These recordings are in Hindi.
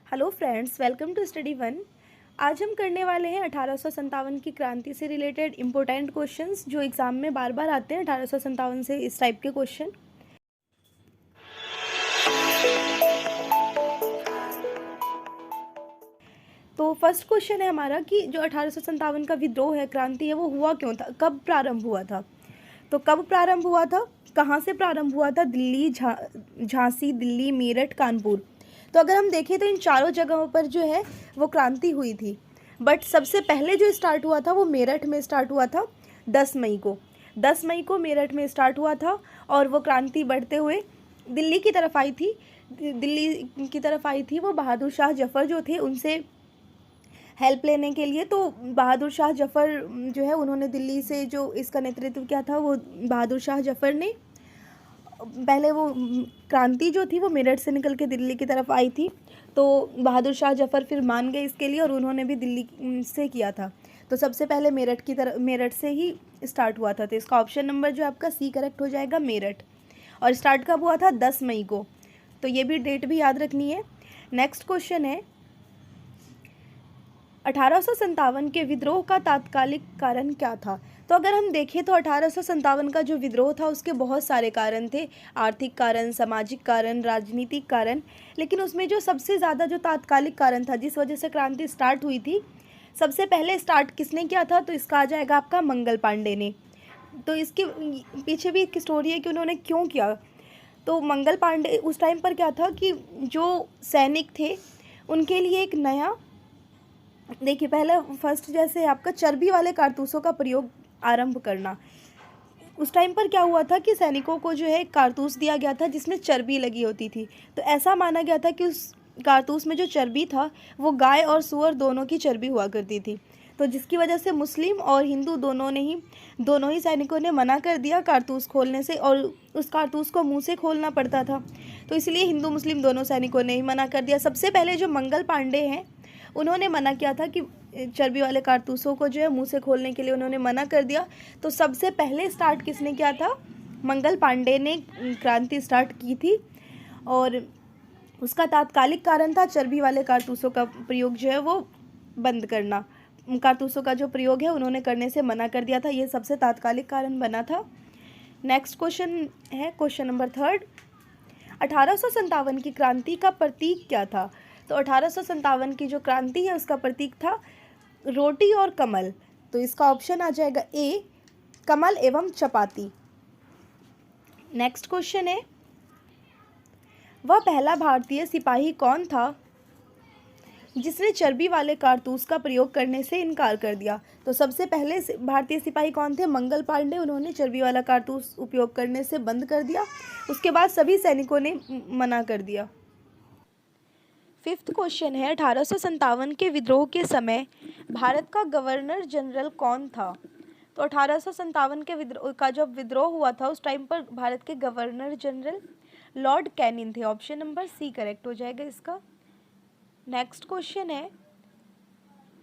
Hello friends, welcome to study one. आज हम करने वाले हैं 1857 की क्रांति से रिलेटेड इम्पोर्टेंट क्वेश्चंस जो एग्ज़ाम में बार बार आते हैं। 1857 से इस टाइप के क्वेश्चन। तो फर्स्ट क्वेश्चन है हमारा कि जो 1857 का विद्रोह है, क्रांति है, वो हुआ क्यों था, कब प्रारंभ हुआ था। तो कब प्रारंभ हुआ था, कहाँ से प्रारंभ हुआ था? दिल्ली, झांसी, दिल्ली, मेरठ, कानपुर। तो अगर हम देखें तो इन चारों जगहों पर जो है वो क्रांति हुई थी। बट सबसे पहले जो स्टार्ट हुआ था वो मेरठ में स्टार्ट हुआ था 10 मई को। 10 मई को मेरठ में स्टार्ट हुआ था और वो क्रांति बढ़ते हुए दिल्ली की तरफ आई थी। दिल्ली की तरफ आई थी वो बहादुर शाह जफ़र जो थे उनसे हेल्प लेने के लिए। तो बहादुर शाह जफ़र जो है उन्होंने दिल्ली से जो इसका नेतृत्व किया था वो बहादुर शाह जफ़र ने। पहले वो क्रांति जो थी वो मेरठ से निकल के दिल्ली की तरफ आई थी। तो बहादुर शाह जफ़र फिर मान गए इसके लिए और उन्होंने भी दिल्ली से किया था। तो सबसे पहले मेरठ से ही स्टार्ट हुआ था। तो इसका ऑप्शन नंबर जो आपका सी करेक्ट हो जाएगा, मेरठ। और स्टार्ट कब हुआ था? 10 मई को। तो ये भी डेट भी याद रखनी है। नेक्स्ट क्वेश्चन है 1857 के विद्रोह का तात्कालिक कारण क्या था। तो अगर हम देखें तो 1857 का जो विद्रोह था उसके बहुत सारे कारण थे। आर्थिक कारण, सामाजिक कारण, राजनीतिक कारण। लेकिन उसमें जो सबसे ज़्यादा जो तात्कालिक कारण था जिस वजह से क्रांति स्टार्ट हुई थी, सबसे पहले स्टार्ट किसने किया था? तो इसका आ जाएगा आपका मंगल पांडे ने। तो इसके पीछे भी एक स्टोरी है कि उन्होंने क्यों किया। तो मंगल पांडे उस टाइम पर क्या था कि जो सैनिक थे उनके लिए एक नया, देखिए पहले फर्स्ट जैसे आपका चर्बी वाले कारतूसों का प्रयोग आरंभ करना। उस टाइम पर क्या हुआ था कि सैनिकों को जो है कारतूस दिया गया था जिसमें चर्बी लगी होती थी। तो ऐसा माना गया था कि उस कारतूस में जो चर्बी था वो गाय और सूअर दोनों की चर्बी हुआ करती थी। तो जिसकी वजह से मुस्लिम और हिंदू दोनों ही सैनिकों ने मना कर दिया कारतूस खोलने से, और उस कारतूस को मुंह से खोलना पड़ता था। तो इसलिए हिंदू मुस्लिम दोनों सैनिकों ने ही मना कर दिया। सबसे पहले जो मंगल पांडे हैं उन्होंने मना किया था कि चर्बी वाले कारतूसों को जो है मुंह से खोलने के लिए उन्होंने मना कर दिया। तो सबसे पहले स्टार्ट किसने किया था? मंगल पांडे ने क्रांति स्टार्ट की थी। और उसका तात्कालिक कारण था चर्बी वाले कारतूसों का प्रयोग जो है वो बंद करना। कारतूसों का जो प्रयोग है उन्होंने करने से मना कर दिया था। ये सबसे तात्कालिक कारण बना था। नेक्स्ट क्वेश्चन है क्वेश्चन नंबर 3। 1857 की क्रांति का प्रतीक क्या था? तो 1857 की जो क्रांति है उसका प्रतीक था रोटी और कमल। तो इसका ऑप्शन आ जाएगा ए, कमल एवं चपाती। नेक्स्ट क्वेश्चन है वह पहला भारतीय सिपाही कौन था जिसने चर्बी वाले कारतूस का प्रयोग करने से इनकार कर दिया? तो सबसे पहले भारतीय सिपाही कौन थे? मंगल पांडे। उन्होंने चर्बी वाला कारतूस उपयोग करने से बंद कर दिया। उसके बाद सभी सैनिकों ने मना कर दिया। फिफ्थ क्वेश्चन है 1857 के विद्रोह के समय भारत का गवर्नर जनरल कौन था? तो 1857 के विद्रोह का जब विद्रोह हुआ था उस टाइम पर भारत के गवर्नर जनरल लॉर्ड कैनिंग थे। ऑप्शन नंबर सी करेक्ट हो जाएगा इसका। नेक्स्ट क्वेश्चन है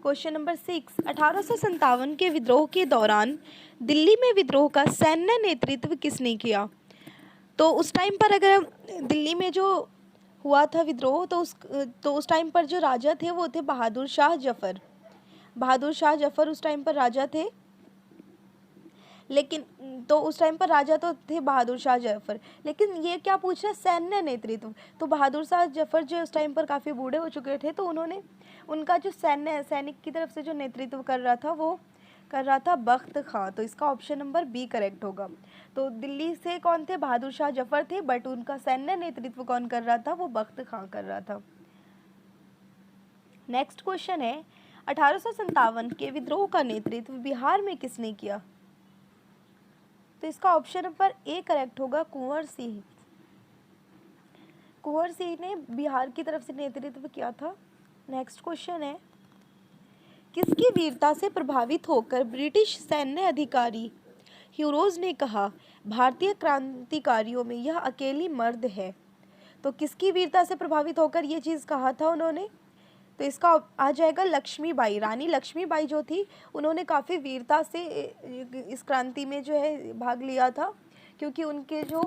क्वेश्चन नंबर 6। 1857 के विद्रोह के दौरान दिल्ली में विद्रोह का सैन्य नेतृत्व किसने किया? तो उस टाइम पर अगर दिल्ली में जो हुआ था विद्रोह तो उस टाइम पर जो राजा थे वो थे बहादुर शाह जफ़र। बहादुर शाह जफ़र उस टाइम पर राजा थे। लेकिन तो उस टाइम पर राजा तो थे बहादुर शाह जफ़र, लेकिन ये क्या पूछ रहा है? सैन्य नेतृत्व। तो बहादुर शाह जफ़र जो उस टाइम पर काफ़ी बूढ़े हो चुके थे, तो उन्होंने उनका जो सैनिक की तरफ से जो नेतृत्व कर रहा था वो कर रहा था बख्त खां। तो इसका ऑप्शन नंबर बी करेक्ट होगा। तो दिल्ली से कौन थे? बहादुर शाह जफ़र थे, बट उनका सैन्य नेतृत्व कौन कर रहा था? वो बख्त खां कर रहा था। नेक्स्ट क्वेश्चन है 1857 के विद्रोह का नेतृत्व बिहार में किसने किया? तो इसका ऑप्शन नंबर ए करेक्ट होगा, कुंवर सिंह। कुंवर सिंह ने बिहार की तरफ से नेतृत्व किया था। नेक्स्ट क्वेश्चन है किसकी वीरता से प्रभावित होकर ब्रिटिश सैन्य अधिकारी ह्यूरोज ने कहा भारतीय क्रांतिकारियों में यह अकेली मर्द है? तो किसकी वीरता से प्रभावित होकर ये चीज़ कहा था उन्होंने? तो इसका आ जाएगा लक्ष्मीबाई। रानी लक्ष्मीबाई जो थी उन्होंने काफ़ी वीरता से इस क्रांति में जो है भाग लिया था, क्योंकि उनके जो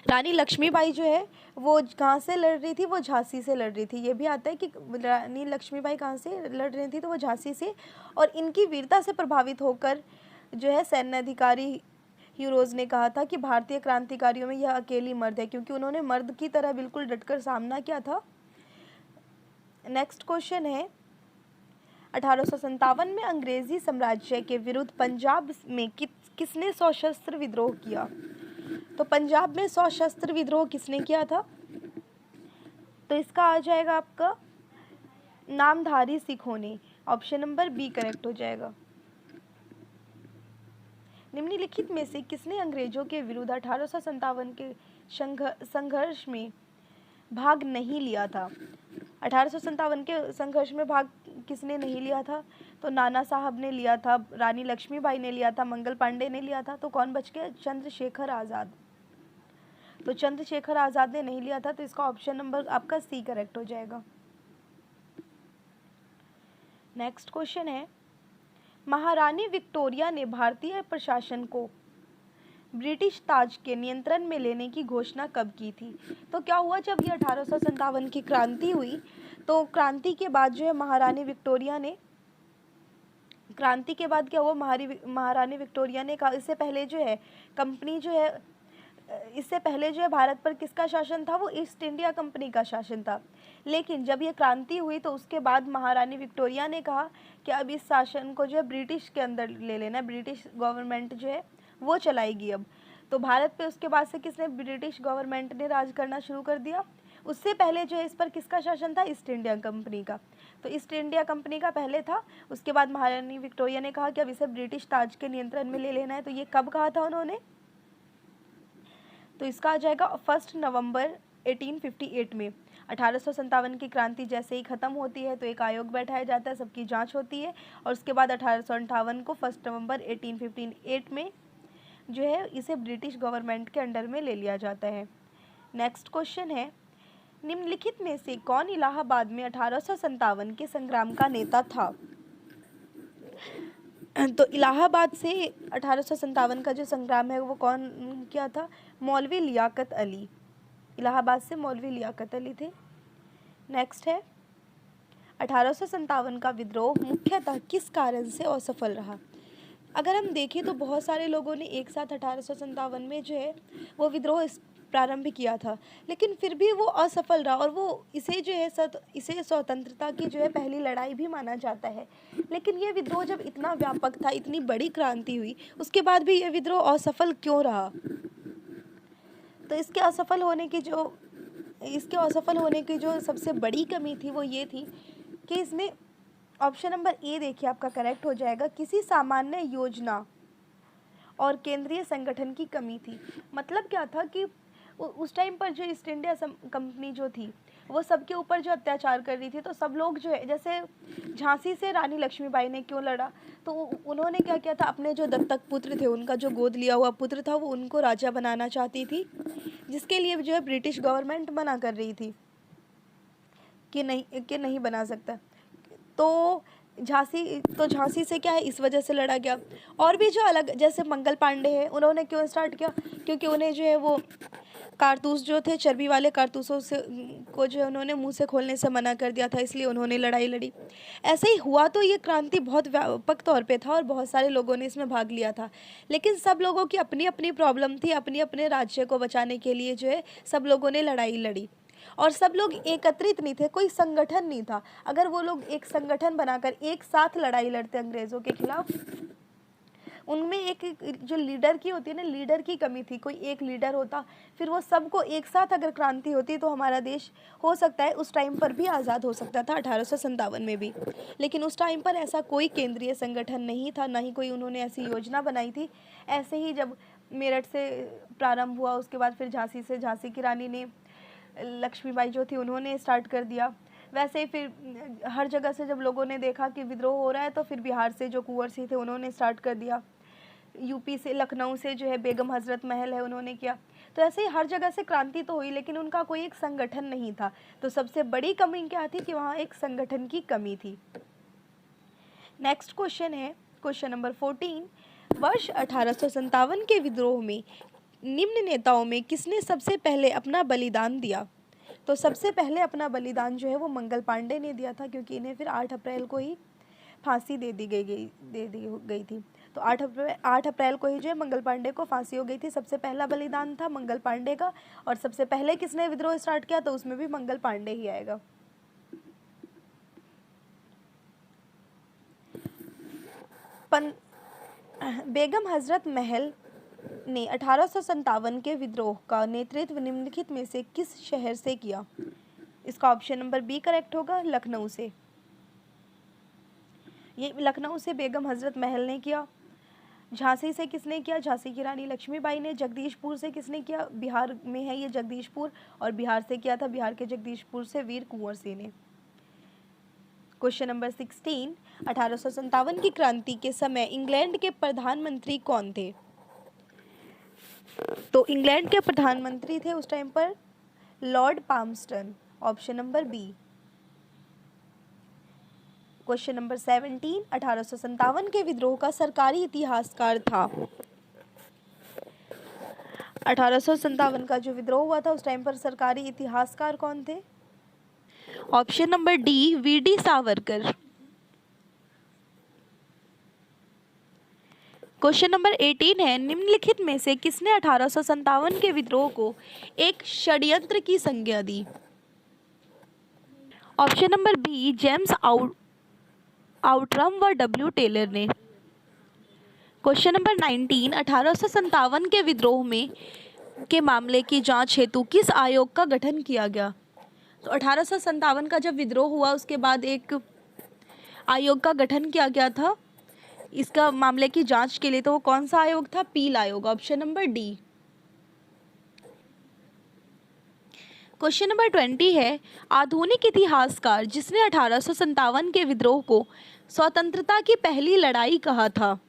रानी लक्ष्मीबाई जो है वो कहाँ से लड़ रही थी, वो झांसी से लड़ रही थी। ये भी आता है कि रानी लक्ष्मीबाई कहाँ से लड़ रही थी, तो वो झांसी से। और इनकी वीरता से प्रभावित होकर जो है सैन्य अधिकारी ह्यूरोज ने कहा था कि भारतीय क्रांतिकारियों में यह अकेली मर्द है, क्योंकि उन्होंने मर्द की तरह बिल्कुल डटकर सामना किया था। नेक्स्ट क्वेश्चन है 1857 में अंग्रेजी साम्राज्य के विरुद्ध पंजाब में किसने सशस्त्र विद्रोह किया? तो पंजाब में सशस्त्र विद्रोह किसने किया था? तो इसका आ जाएगा आपका नामधारी सिखों ने। ऑप्शन नंबर बी करेक्ट हो जाएगा। निम्नलिखित में से किसने अंग्रेजों के विरुद्ध 1857 के संघर्ष में भाग नहीं लिया था? 1857 के संघर्ष में भाग किसने नहीं लिया था? तो नाना साहब ने लिया था, रानी लक्ष्मीबाई ने लिया था, मंगल पांडे ने लिया था। तो कौन बच गया? चंद्रशेखर आज़ाद। तो चंद्रशेखर आज़ाद ने नहीं लिया था, तो इसका ऑप्शन नंबर आपका सी करेक्ट हो जाएगा। नेक्स्ट क्वेश्चन है महारानी विक्टोरिया ने भारतीय प्रशासन को ब्रिटिश ताज के नियंत्रण में लेने की घोषणा कब की थी? तो क्या हुआ, जब ये 1857 की क्रांति हुई, तो क्रांति के बाद जो है महारानी विक्टोरिया ने, क्रांति के बाद क्या हुआ, महारानी विक्टोरिया ने कहा, इससे पहले जो है कंपनी जो है, इससे पहले जो है भारत पर किसका शासन था? वो ईस्ट इंडिया कंपनी का शासन था। लेकिन जब ये क्रांति हुई तो उसके बाद महारानी विक्टोरिया ने कहा कि अब इस शासन को जो है ब्रिटिश के अंदर ले लेना है, ब्रिटिश गवर्नमेंट जो है वो चलाएगी अब। तो भारत पे उसके बाद से किसने, ब्रिटिश गवर्नमेंट ने राज करना शुरू कर दिया। उससे पहले जो है इस पर किसका शासन था? ईस्ट इंडिया कंपनी का। तो ईस्ट इंडिया कंपनी का पहले था, उसके बाद महारानी विक्टोरिया ने कहा कि अब इसे ब्रिटिश ताज के नियंत्रण में ले लेना है। तो ये कब कहा था उन्होंने? तो इसका आ जाएगा 1 नवंबर 1858 में। 1857 की क्रांति जैसे ही ख़त्म होती है तो एक आयोग बैठाया जाता है, सबकी जांच होती है, और उसके बाद 1858 को 1 नवंबर 1858 में जो है इसे ब्रिटिश गवर्नमेंट के अंडर में ले लिया जाता है। नेक्स्ट क्वेश्चन है निम्नलिखित में से कौन इलाहाबाद में 1857 के संग्राम का नेता था? तो इलाहाबाद से 1857 का जो संग्राम है वो कौन किया था? मौलवी लियाकत अली। इलाहाबाद से मौलवी लियाकत अली थे। नेक्स्ट है 1857 का विद्रोह मुख्यतः किस कारण से असफल रहा? अगर हम देखें तो बहुत सारे लोगों ने एक साथ 1857 में जो है वो विद्रोह प्रारंभ किया था, लेकिन फिर भी वो असफल रहा, और वो इसे जो है इसे स्वतंत्रता की जो है पहली लड़ाई भी माना जाता है। लेकिन ये विद्रोह जब इतना व्यापक था, इतनी बड़ी क्रांति हुई, उसके बाद भी ये विद्रोह असफल क्यों रहा? तो इसके असफल होने की जो सबसे बड़ी कमी थी वो ये थी कि इसमें ऑप्शन नंबर ए देखिए आपका करेक्ट हो जाएगा, किसी सामान्य योजना और केंद्रीय संगठन की कमी थी। मतलब क्या था कि उस टाइम पर जो ईस्ट इंडिया कंपनी जो थी वो सबके ऊपर जो अत्याचार कर रही थी, तो सब लोग जो है, जैसे झांसी से रानी लक्ष्मीबाई ने क्यों लड़ा, तो उन्होंने क्या किया था, अपने जो दत्तक पुत्र थे, उनका जो गोद लिया हुआ पुत्र था, वो उनको राजा बनाना चाहती थी, जिसके लिए जो है ब्रिटिश गवर्नमेंट मना कर रही थी कि नहीं बना सकता। तो झांसी से क्या है, इस वजह से लड़ा गया। और भी जो अलग, जैसे मंगल पांडे हैं, उन्होंने क्यों स्टार्ट किया, क्योंकि उन्हें जो है वो कारतूस जो थे, चर्बी वाले कारतूसों से को जो है उन्होंने मुंह से खोलने से मना कर दिया था, इसलिए उन्होंने लड़ाई लड़ी। ऐसे ही हुआ तो ये क्रांति बहुत व्यापक तौर पे था और बहुत सारे लोगों ने इसमें भाग लिया था, लेकिन सब लोगों की अपनी अपनी प्रॉब्लम थी, अपने अपने राज्य को बचाने के लिए जो है सब लोगों ने लड़ाई लड़ी, और सब लोग एकत्रित नहीं थे, कोई संगठन नहीं था। अगर वो लोग एक संगठन बनाकर एक साथ लड़ाई लड़ते अंग्रेज़ों के खिलाफ, उनमें एक जो लीडर की होती है ना, लीडर की कमी थी। कोई एक लीडर होता, फिर वो सबको एक साथ अगर क्रांति होती तो हमारा देश हो सकता है उस टाइम पर भी आज़ाद हो सकता था, 1857 में भी। लेकिन उस टाइम पर ऐसा कोई केंद्रीय संगठन नहीं था, ना ही कोई उन्होंने ऐसी योजना बनाई थी। ऐसे ही जब मेरठ से प्रारंभ हुआ, उसके बाद फिर झांसी की रानी ने, लक्ष्मीबाई जो थी, उन्होंने स्टार्ट कर दिया। वैसे ही फिर हर जगह से जब लोगों ने देखा कि विद्रोह हो रहा है, तो फिर बिहार से जो कुंवर सिंह थे उन्होंने स्टार्ट कर दिया, यूपी से, लखनऊ से जो है बेगम हजरत महल है, उन्होंने किया। तो ऐसे ही हर जगह से क्रांति तो हुई, लेकिन उनका कोई एक संगठन नहीं था। तो सबसे बड़ी कमी क्या थी कि वहाँ एक संगठन की कमी थी। नेक्स्ट क्वेश्चन है क्वेश्चन नंबर 14, वर्ष 1857 के विद्रोह में निम्न नेताओं में किसने सबसे पहले अपना बलिदान दिया? तो सबसे पहले अपना बलिदान जो है वो मंगल पांडे ने दिया था, क्योंकि इन्हें फिर 8 अप्रैल को ही फांसी दे दी गई थी। तो 8 अप्रैल को ही जो है मंगल पांडे को फांसी हो गई थी। सबसे पहला बलिदान था मंगल पांडे का। और सबसे पहले किसने विद्रोह स्टार्ट किया? तो उसमें भी मंगल पांडे ही आएगा। बेगम हजरत महल ने 1857 के विद्रोह का नेतृत्व निम्नलिखित में से किस शहर से किया? इसका ऑप्शन नंबर बी करेक्ट होगा, लखनऊ से। ये लखनऊ से बेगम हजरत महल ने किया। झांसी से किसने किया? झांसी की रानी लक्ष्मीबाई ने। जगदीशपुर से किसने किया? बिहार में है ये जगदीशपुर, और बिहार से किया था, बिहार के जगदीशपुर से वीर कुंवर सिंह ने। क्वेश्चन नंबर 16, 1857 की क्रांति के समय इंग्लैंड के प्रधानमंत्री कौन थे? तो इंग्लैंड के प्रधानमंत्री थे उस टाइम पर Lord Palmerston, option number B. Question number 17, 1857 के विद्रोह का सरकारी इतिहासकार था। 1857 का जो विद्रोह हुआ था उस टाइम पर सरकारी इतिहासकार कौन थे? Option number D, V D Savarkar. Question number 18 है, निम्नलिखित में से किसने 1857 के विद्रोह को एक षड्यंत्र की संज्ञा दी? Option number B, James Outram व डब्ल्यू टेलर ने। क्वेश्चन नंबर 19, 1857 के विद्रोह में के मामले की जांच हेतु किस आयोग का गठन किया गया? तो 1857 का जब विद्रोह हुआ उसके बाद एक आयोग का गठन किया गया था इसका मामले की जांच के लिए। तो वो कौन सा आयोग था? पील आयोग, option number D. Question number 20 है, आधुनिक इतिहासकार जिसने 1857 के विद्रोह को स्वतंत्रता की पहली लड़ाई कहा था।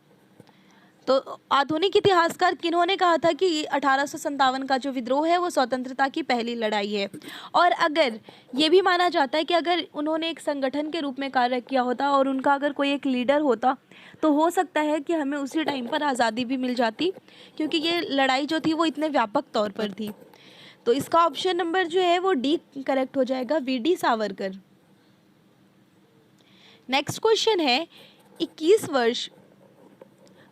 तो आधुनिक इतिहासकार किन्होंने कहा था कि 1857 का जो विद्रोह है वो स्वतंत्रता की पहली लड़ाई है? और अगर ये भी माना जाता है कि अगर उन्होंने एक संगठन के रूप में कार्य किया होता और उनका अगर कोई एक लीडर होता तो हो सकता है कि हमें उसी टाइम पर आज़ादी भी मिल जाती, क्योंकि ये लड़ाई जो थी वो इतने व्यापक तौर पर थी। तो इसका ऑप्शन नंबर जो है वो डी करेक्ट हो जाएगा, वीडी सावरकर। नेक्स्ट क्वेश्चन है,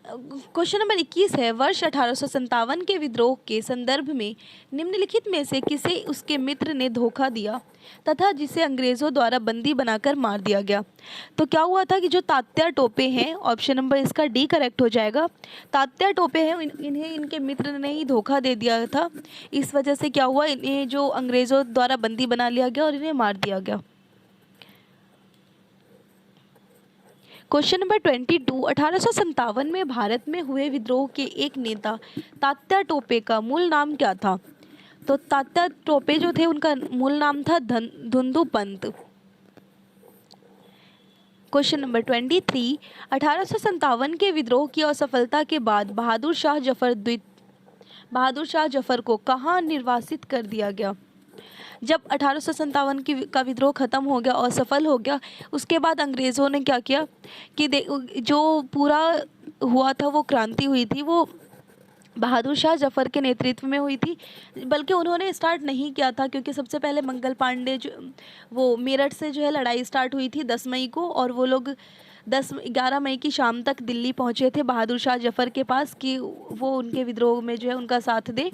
क्वेश्चन नंबर 21 है, वर्ष 1857 के विद्रोह के संदर्भ में निम्नलिखित में से किसे उसके मित्र ने धोखा दिया तथा जिसे अंग्रेजों द्वारा बंदी बनाकर मार दिया गया? तो क्या हुआ था कि जो तात्या टोपे हैं, ऑप्शन नंबर इसका डी करेक्ट हो जाएगा। तात्या टोपे हैं इन्हें इनके मित्र ने ही धोखा दे दिया था। इस वजह से क्या हुआ, इन्हें जो अंग्रेजों द्वारा बंदी बना लिया गया और इन्हें मार दिया गया। क्वेश्चन नंबर 22, 1857 में भारत में हुए विद्रोह के एक नेता तात्या टोपे का मूल नाम क्या था? तो तात्या टोपे जो थे उनका मूल नाम था धुंधु पंत। क्वेश्चन नंबर 23, 1857 के विद्रोह की असफलता के बाद बहादुर शाह जफर को कहाँ निर्वासित कर दिया गया? जब 1857 का विद्रोह खत्म हो गया और सफल हो गया, उसके बाद अंग्रेज़ों ने क्या किया कि जो पूरा हुआ था वो क्रांति हुई थी वो बहादुर शाह जफर के नेतृत्व में हुई थी। बल्कि उन्होंने स्टार्ट नहीं किया था, क्योंकि सबसे पहले मंगल पांडे जो वो मेरठ से जो है लड़ाई स्टार्ट हुई थी 10 मई को, और वो लोग 11 मई की शाम तक दिल्ली पहुँचे थे बहादुर शाह जफर के पास कि वो उनके विद्रोह में जो है उनका साथ दे।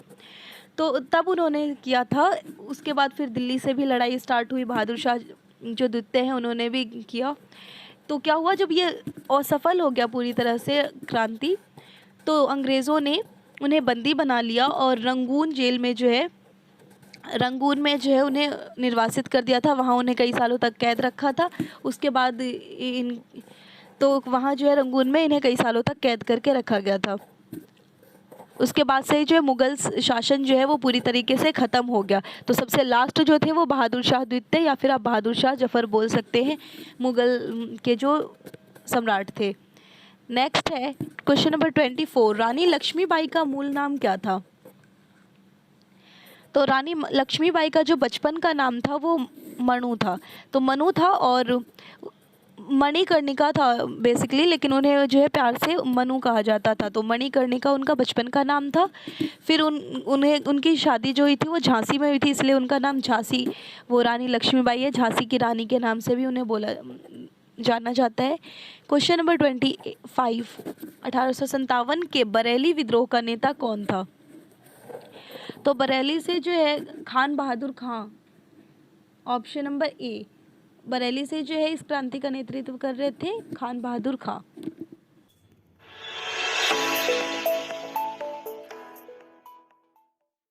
तो तब उन्होंने किया था। उसके बाद फिर दिल्ली से भी लड़ाई स्टार्ट हुई, बहादुर शाह जो द्वितीय हैं उन्होंने भी किया। तो क्या हुआ, जब ये असफल हो गया पूरी तरह से क्रांति, तो अंग्रेज़ों ने उन्हें बंदी बना लिया और रंगून में जो है उन्हें निर्वासित कर दिया था। वहाँ उन्हें कई सालों तक कैद रखा था। उसके बाद तो वहाँ जो है रंगून में इन्हें कई सालों तक कैद करके रखा गया था। उसके बाद से जो है मुग़ल शासन जो है वो पूरी तरीके से ख़त्म हो गया। तो सबसे लास्ट जो थे वो बहादुर शाह द्वितीय या फिर आप बहादुर शाह जफर बोल सकते हैं, मुग़ल के जो सम्राट थे। नेक्स्ट है क्वेश्चन नंबर 24, रानी लक्ष्मीबाई का मूल नाम क्या था? तो रानी लक्ष्मीबाई का जो बचपन का नाम था वो मनु था। तो मनु था, और मणिकर्णिका था बेसिकली, लेकिन उन्हें जो है प्यार से मनु कहा जाता था, तो मणिकर्णिका उनका बचपन का नाम था। फिर उन्हें उनकी शादी जो हुई थी वो झांसी में हुई थी, इसलिए उनका नाम झांसी, वो रानी लक्ष्मीबाई है, झांसी की रानी के नाम से भी उन्हें बोला जाना जाता है। क्वेश्चन नंबर 25, 1857 के बरेली विद्रोह का नेता कौन था? तो बरेली से जो है खान बहादुर खां, ऑप्शन नंबर ए, बरेली से जो है इस क्रांति का नेतृत्व कर रहे थे खान बहादुर खां।